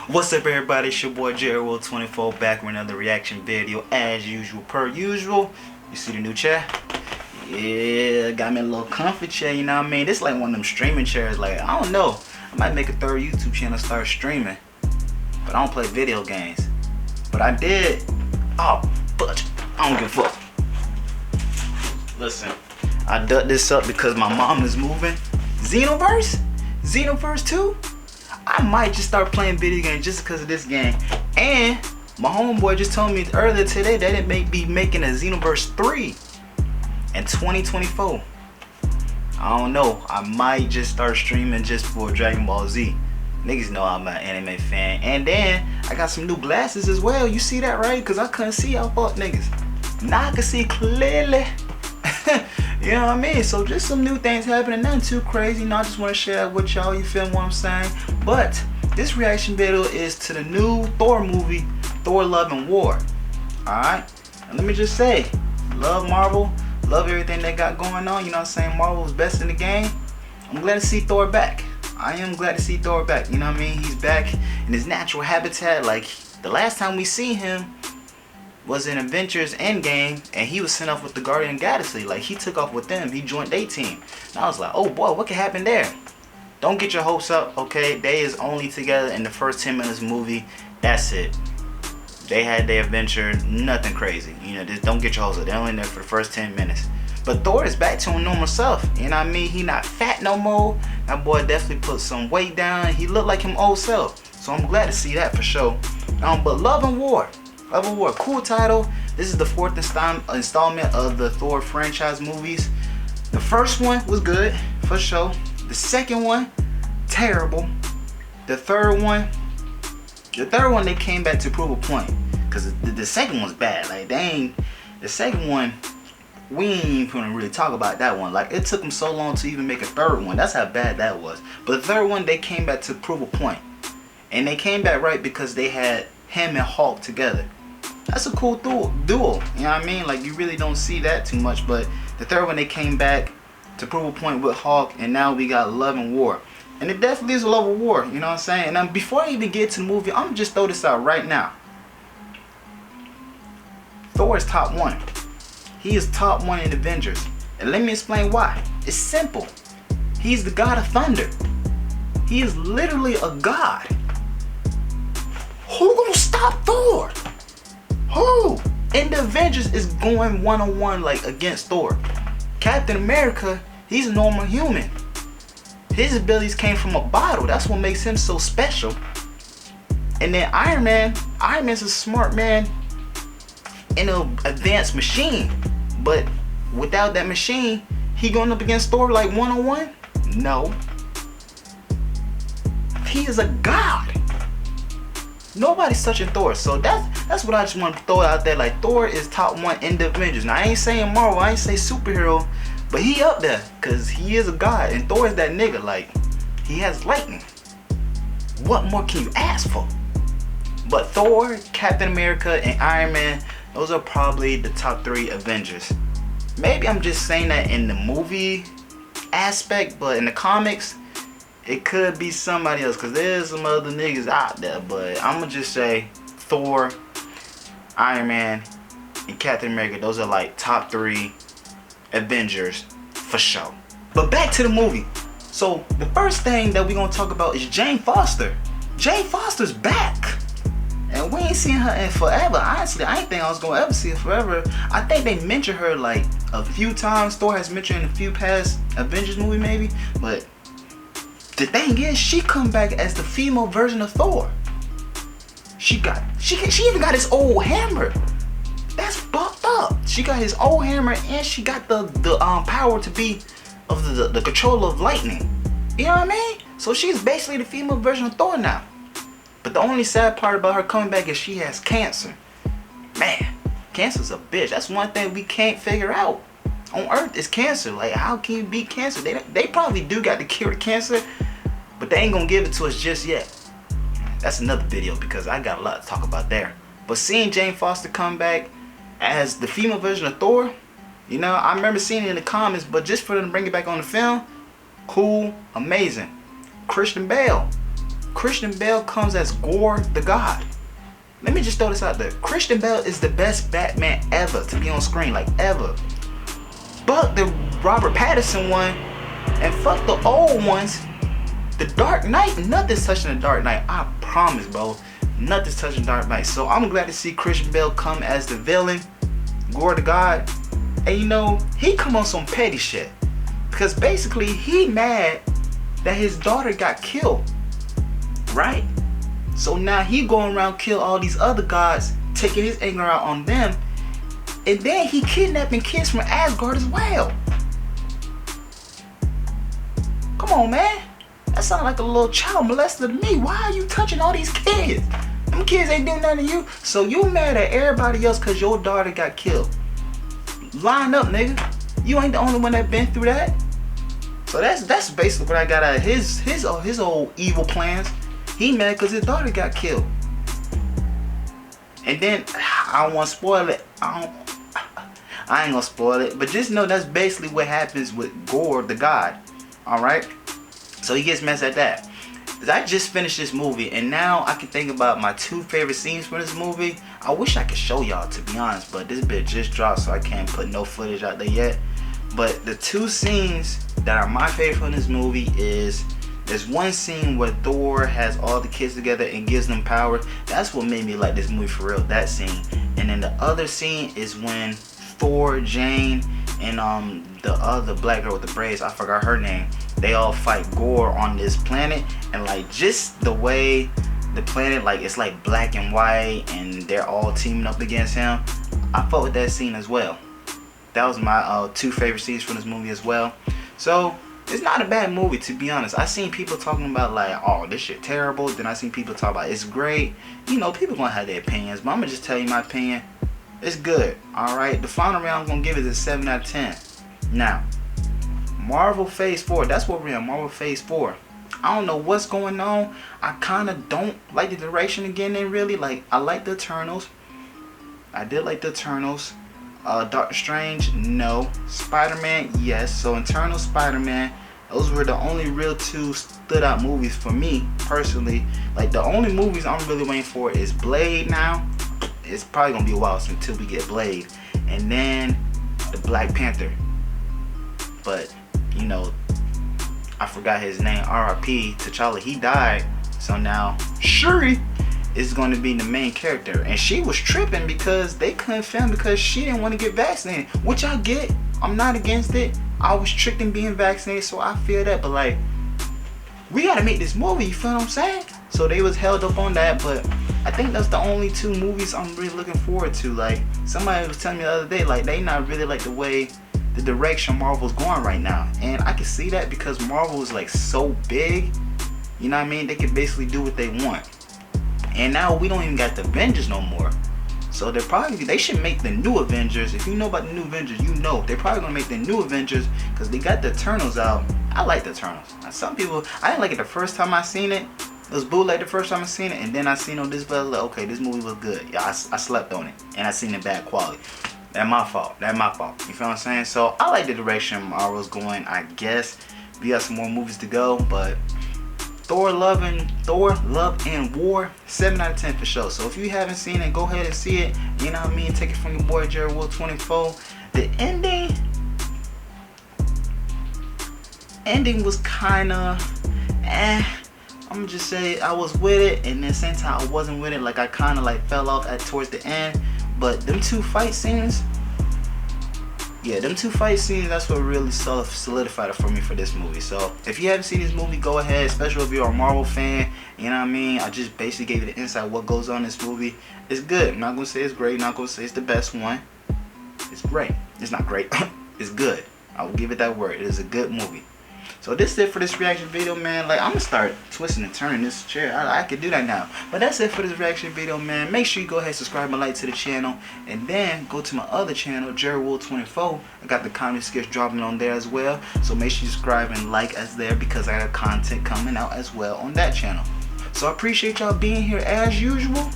What's up, everybody? It's your boy JRWorld24 back with another reaction video as usual. Per usual, you see the new chair? Yeah, got me a little comfy chair, you know what I mean? This is like one of them streaming chairs. Like, I don't know, I might make a third YouTube channel, start streaming, but I don't play video games. But I did. Oh, fudge, I don't give a fuck. Listen, I dug this up because my mom is moving. Xenoverse 2? I might just start playing video games just because of this game. And my homeboy just told me earlier today that it may be making a Xenoverse 3 in 2024. I don't know. I might just start streaming just for Dragon Ball Z. Niggas know I'm an anime fan. And then I got some new glasses as well. You see that, right? Because I couldn't see how fuck niggas. Now I can see clearly. You know what I mean? So just some new things happening, nothing too crazy. You know, I just want to share it with y'all, you feel what I'm saying? But this reaction video is to the new Thor movie, Thor Love and War. Alright? And let me just say, love Marvel, love everything they got going on, you know what I'm saying? Marvel is best in the game. I'm glad to see Thor back. I am glad to see Thor back, you know what I mean? He's back in his natural habitat. Like, the last time we seen him was in Avengers Endgame, and he was sent off with the Guardian Galaxy. Like, he took off with them, he joined their team. And I was like, oh boy, what could happen there? Don't get your hopes up, okay? They is only together in the first 10 minutes of the movie. That's it. They had their adventure, nothing crazy. You know, just don't get your hopes up. They're only there for the first 10 minutes. But Thor is back to his normal self. You know what I mean? He not fat no more. That boy definitely put some weight down. He looked like him old self. So I'm glad to see that for sure. But Love and War. Love and War, cool title. This is the fourth installment of the Thor franchise movies. The first one was good, for sure. The second one, terrible. The third one they came back to prove a point. Cause the second one's bad. Like, the second one, we ain't even gonna really talk about that one. Like, it took them so long to even make a third one. That's how bad that was. But the third one, they came back to prove a point. And they came back right because they had him and Hulk together. That's a cool duo, you know what I mean? Like, you really don't see that too much. But the third one, they came back to prove a point with Hulk, and now we got Love and War. And it definitely is a love of war, you know what I'm saying? And before I even get to the movie, I'm just throw this out right now. Thor is top 1. He is top 1 in Avengers. And let me explain why. It's simple. He's the god of thunder. He is literally a god. Who gonna stop Thor? Who? And the Avengers is going one-on-one, like, against Thor. Captain America, he's a normal human. His abilities came from a bottle. That's what makes him so special. And then Iron Man's a smart man in an advanced machine. But without that machine, he going up against Thor like one-on-one? No. He is a god. Nobody's touching Thor. So that's what I just want to throw out there. Like, Thor is top 1 in the Avengers. Now, I ain't saying Marvel, I ain't say superhero, but he up there because he is a god, and Thor is that nigga. Like, he has lightning. What more can you ask for? But Thor, Captain America, and Iron Man, those are probably the top 3 Avengers. Maybe I'm just saying that in the movie aspect, but in the comics, it could be somebody else, because there's some other niggas out there. But I'm going to just say Thor, Iron Man, and Captain America. Those are like top 3 Avengers for sure. But back to the movie. So the first thing that we're going to talk about is Jane Foster. Jane Foster's back. And we ain't seen her in forever. Honestly, I ain't think I was going to ever see her forever. I think they mentioned her like a few times. Thor has mentioned in a few past Avengers movie maybe. But the thing is, she come back as the female version of Thor. She even got his old hammer. That's fucked up. She got his old hammer, and she got the power to be of the control of lightning. You know what I mean? So she's basically the female version of Thor now. But the only sad part about her coming back is she has cancer. Man, cancer's a bitch. That's one thing we can't figure out on Earth is cancer. Like, how can you beat cancer? They probably do got the cure to cancer, but they ain't gonna give it to us just yet. That's another video because I got a lot to talk about there. But seeing Jane Foster come back as the female version of Thor, you know, I remember seeing it in the comments, but just for them to bring it back on the film, cool, amazing. Christian Bale, Christian Bale comes as Gore the God. Let me just throw this out there. Christian Bale is the best Batman ever to be on screen, like ever. Fuck the Robert Pattinson one, and fuck the old ones. The Dark Knight, nothing's touching the Dark Knight. I promise, bro. Nothing's touching Dark Knight. So I'm glad to see Christian Bale come as the villain, Gore the God. And you know, he come on some petty shit. Because basically, he mad that his daughter got killed. Right? So now he going around kill all these other gods, taking his anger out on them. And then he kidnapping kids from Asgard as well. Come on, man. That sounds like a little child molester to me. Why are you touching all these kids? Them kids ain't doing nothing to you. So you mad at everybody else because your daughter got killed. Line up, nigga. You ain't the only one that been through that. So that's basically what I got out of his old evil plans. He mad because his daughter got killed. And then, I don't want to spoil it. I ain't gonna spoil it. But just know that's basically what happens with Gore the God. Alright? So he gets messed at that. I just finished this movie, and now I can think about my 2 favorite scenes from this movie. I wish I could show y'all, to be honest, but this bit just dropped, so I can't put no footage out there yet. But the 2 scenes that are my favorite from this movie is, there's one scene where Thor has all the kids together and gives them power. That's what made me like this movie for real, that scene. And then the other scene is when Thor, Jane, and the other black girl with the braids, I forgot her name, they all fight Gore on this planet. And like, just the way the planet, like, it's like black and white and they're all teaming up against him, I fought with that scene as well. That was my 2 favorite scenes from this movie as well. So it's not a bad movie, to be honest. I seen people talking about like, oh, this shit terrible. Then I seen people talk about it's great. You know, people gonna have their opinions, but I'm gonna just tell you my opinion. It's good. Alright, the final round I'm gonna give it a 7 out of 10. Now, Marvel Phase 4, that's what we're in, Marvel Phase 4. I don't know what's going on. I kinda don't like the direction again, then really. Like, I like the Eternals. I did like the Eternals. Doctor Strange, no. Spider-Man, yes. So Eternal, Spider-Man, those were the only real 2 stood out movies for me personally. Like, the only movies I'm really waiting for is Blade now. It's probably gonna be a while until we get Blade, and then the Black Panther. But you know, I forgot his name. R.I.P. T'Challa, he died. So now Shuri is going to be the main character, and she was tripping because they couldn't film because she didn't want to get vaccinated, which I get. I'm not against it. I was tricked in being vaccinated, so I feel that. But like, we gotta make this movie, you feel what I'm saying? So they was held up on that, but I think that's the only 2 movies I'm really looking forward to. Like, somebody was telling me the other day, like, they not really like the way, the direction Marvel's going right now. And I can see that because Marvel is like so big, you know what I mean? They can basically do what they want. And now we don't even got the Avengers no more. So they should make the new Avengers. If you know about the new Avengers, you know they're probably gonna make the new Avengers because they got the Eternals out. I like the Eternals. Some people, I didn't like it the first time I seen it. It was bootleg the first time I seen it, and then I seen on this like, okay, this movie was good. Yeah, I slept on it, and I seen it bad quality. That's my fault. That's my fault. You feel what I'm saying? So I like the direction Marvel's going. I guess we got some more movies to go, but Thor, Love and War, 7 out of 10 for sure. So if you haven't seen it, go ahead and see it. You know what I mean? Take it from your boy Jared Will 24. The ending was kinda I'm gonna just say I was with it, and then at the same time I wasn't with it. Like, I kinda like fell off towards the end. But them 2 fight scenes, yeah, them 2 fight scenes, that's what really solidified it for me for this movie. So if you haven't seen this movie, go ahead, especially if you're a Marvel fan. You know what I mean? I just basically gave you the insight what goes on in this movie. It's good. I'm not gonna say it's great, not gonna say it's the best one. It's great. It's not great. It's good. I will give it that word. It is a good movie. So this is it for this reaction video, man. Like, I'm gonna start twisting and turning this chair. I could do that now. But that's it for this reaction video, man. Make sure you go ahead, subscribe and like to the channel, and then go to my other channel, Jared Will 24. I got the comedy sketch dropping on there as well. So make sure you subscribe and like us there because I got content coming out as well on that channel. So I appreciate y'all being here as usual.